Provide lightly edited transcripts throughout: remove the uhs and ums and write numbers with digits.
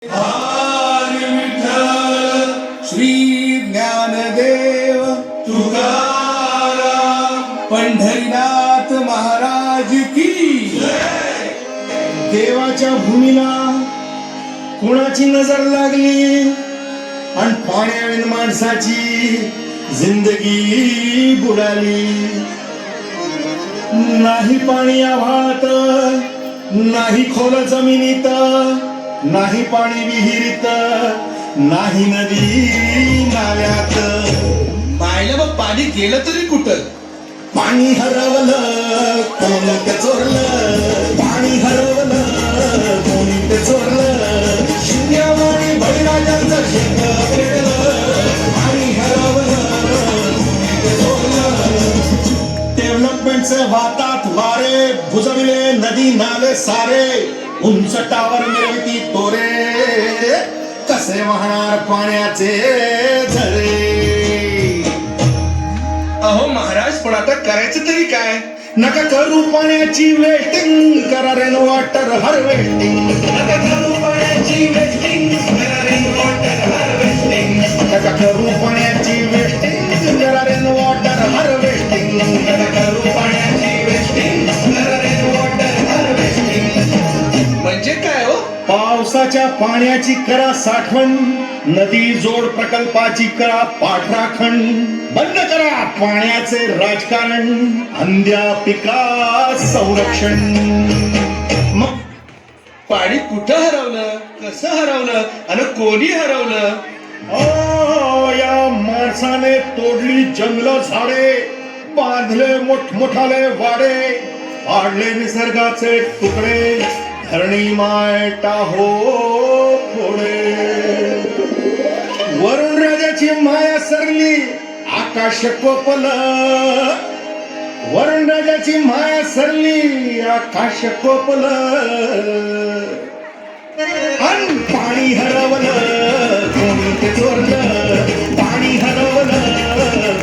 हरी विठ्ठल श्री ज्ञानदेव तुकाराम पंढरीनाथ महाराज की जय। देवाच्या भूमीला कोणाची नजर लागली आणि पाण्याविन माणसाची जिंदगी बुडाली. नाही पाणी आभाळात, नाही खोल जमिनीत, नाही पाणी विहिरीत, नाही नदी नाल्यात. पाहिलं मग पाणी गेलं तरी कुठं? पाणी हरवलं कोणी ते चोरलं, पाणी हरवलं कोणी ते चोरलं. शून्यवाणी बळीराजांचं शेत पेरलं, पाणी हरवलं कोणी ते चोरलं. डेव्हलपमेंटचे वातात वारे बुजविले नदी नाले सारे, उंच टावर मिळवती तोरे, कसे वाहणार पाण्याचे झरे. अहो महाराज, पण आता करायचं तरी काय? नका करू पाण्याची वेस्टिंग, करा रेन वॉटर हार्वेस्टिंग. नका करू पाण्याची वेस्टिंग, करा रेन वॉटर हार्वेस्टिंग. नका करू पाण्याची वेस्टिंग, करा रेन वॉटर हार्वेस्टिंग. नका करू पाण्याची वेस्टिंग, करा रेन वॉटर हार्वेस्टिंग. म्हणजे काय हो? पावसाच्या पाण्याची करा साठवण, नदी जोड प्रकल्पाची करा पाठराखण. बंद करा पाण्याचे राजकारण, अंध्या पिका संरक्षण. मग पाणी कुठं हरवलं, कसं हरवलं आणि कोणी हरवलं? या माणसाने तोडली जंगल झाडे, बांधले मोठमोठाले वाडे, पाडले निसर्गाचे तुकडे, धरणी माय टाहो फोडे. वरुण राजाची माया सरली, आकाश कोपल. वरुण राजाची माया सरली, आकाश कोपल. अन पाणी हरवलं कोणी ते चोरलं, पाणी हरवलं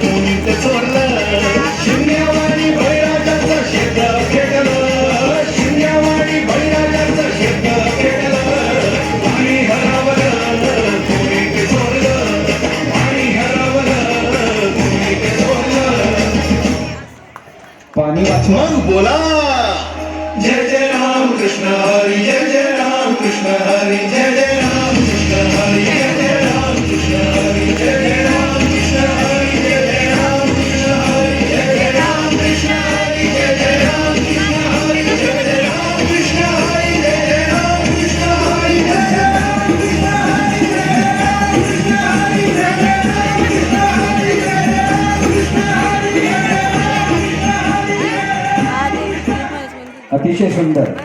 कोणी ते चोरलं. शून्यवाणी बळीराजाचं शेत पेटलं, शून्यवाणी बळीराजाचं शेत पेटलं. पाणी हरवलं कोणी ते चोरलं, पाणी हरवलं कोणी ते चोरलं. पाणी वाचवून बोला. जय जय राम कृष्ण हरी, जय जय राम कृष्ण हरी, जय जय राम कृष्ण हरी, जय जय राम कृष्ण हरी, जय जय राम कृष्ण हरी, जय जय राम कृष्ण हरी, जय जय राम कृष्ण हरी, जय जय राम कृष्ण हरी, जय जय राम कृष्ण हरी, जय जय राम कृष्ण हरी, जय जय राम कृष्ण हरी, जय जय राम कृष्ण हरी, जय जय राम कृष्ण हरी, जय जय राम कृष्ण हरी, जय जय राम कृष्ण हरी. अतिशय सुंदर.